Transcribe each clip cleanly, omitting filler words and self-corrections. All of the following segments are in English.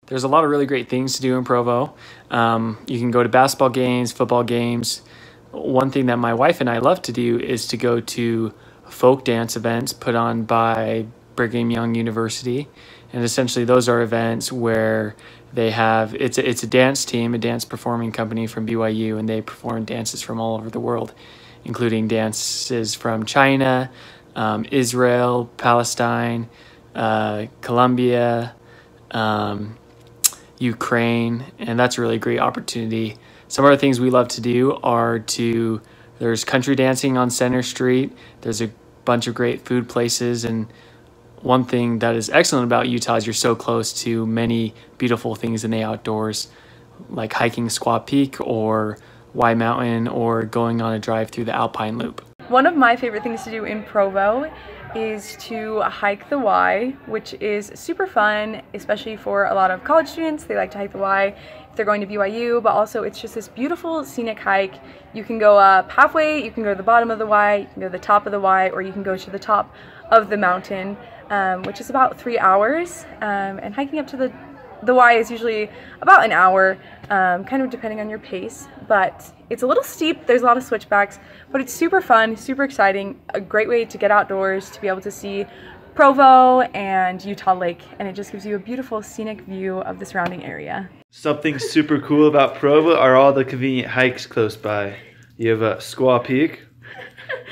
There's a lot of really great things to do in Provo. You can go to basketball games, football games. One thing that my wife and I love to do is to go to folk dance events put on by Brigham Young University. And essentially those are events where they have, it's a dance team, a dance performing company from BYU, and they perform dances from all over the world, including dances from China, Israel, Palestine, Colombia, Ukraine, and that's a really great opportunity. Some other things we love to do are there's country dancing on Center Street. There's a bunch of great food places, and one thing that is excellent about Utah is you're so close to many beautiful things in the outdoors, like hiking Squaw Peak or Y Mountain or going on a drive through the Alpine Loop. One of my favorite things to do in Provo is to hike the Y, which is super fun, especially for a lot of college students. They like to hike the Y if they're going to BYU, but also it's just this beautiful scenic hike. You can go up halfway, you can go to the bottom of the Y, you can go to the top of the Y, or you can go to the top of the mountain, which is about 3 hours, and hiking up to the Y is usually about an hour, kind of depending on your pace, but it's a little steep, there's a lot of switchbacks, but it's super fun, super exciting, a great way to get outdoors, to be able to see Provo and Utah Lake, and it just gives you a beautiful scenic view of the surrounding area. Something super cool about Provo are all the convenient hikes close by. You have Squaw Peak,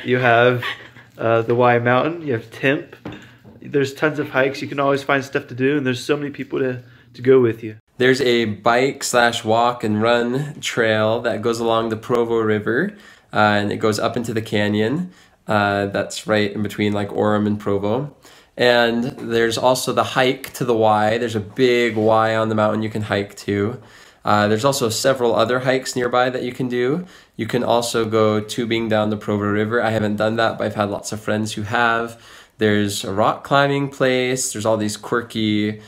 you have the Y Mountain, you have Temp. There's tons of hikes, you can always find stuff to do, and there's so many people to go with you. There's a bike/walk and run trail that goes along the Provo River, and it goes up into the canyon. That's right in between like Orem and Provo. And there's also the hike to the Y. There's a big Y on the mountain you can hike to. There's also several other hikes nearby that you can do. You can also go tubing down the Provo River. I haven't done that, but I've had lots of friends who have. There's a rock climbing place. There's all these quirky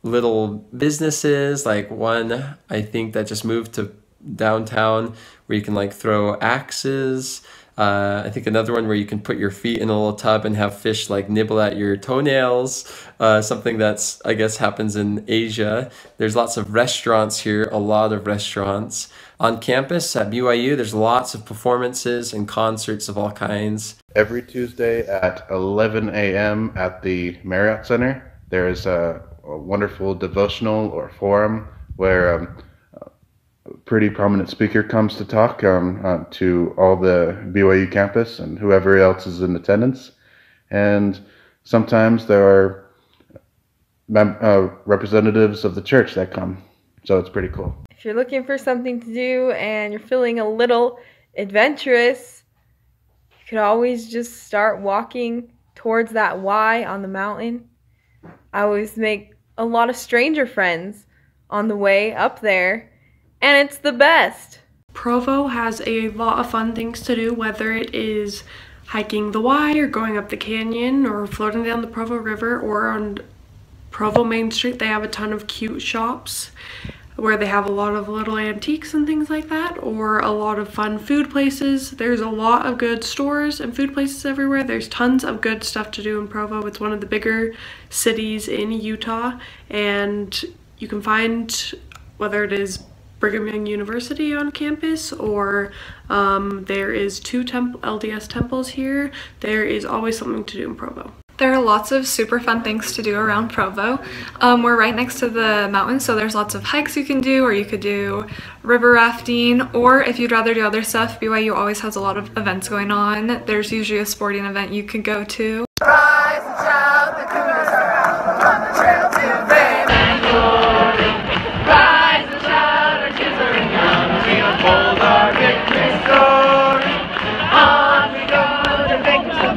little businesses, like one I think that just moved to downtown where you can like throw axes. I think another one where you can put your feet in a little tub and have fish like nibble at your toenails, something that's I guess happens in Asia. There's lots of restaurants here, a lot of restaurants. On campus at BYU, there's lots of performances and concerts of all kinds. Every Tuesday at 11 a.m. at the Marriott Center, there is a wonderful devotional or forum where a pretty prominent speaker comes to talk to all the BYU campus and whoever else is in attendance. And sometimes there are representatives of the church that come, so it's pretty cool. If you're looking for something to do and you're feeling a little adventurous, you could always just start walking towards that Y on the mountain. I always make a lot of stranger friends on the way up there, and it's the best. Provo has a lot of fun things to do, whether it is hiking the Y or going up the canyon or floating down the Provo River, or on Provo Main Street they have a ton of cute shops where they have a lot of little antiques and things like that, or a lot of fun food places. There's a lot of good stores and food places everywhere. There's tons of good stuff to do in Provo. It's one of the bigger cities in Utah, and you can find, whether it is Brigham Young University on campus or there is 2 LDS temples here, there is always something to do in Provo. There are lots of super fun things to do around Provo. We're right next to the mountain, so there's lots of hikes you can do, or you could do river rafting, or if you'd rather do other stuff, BYU always has a lot of events going on. There's usually a sporting event you could go to. Rise and shout, the Cougars are out on the trail to fame and glory. Rise and shout, our kids are young, we unfold our victory story. On we go to make the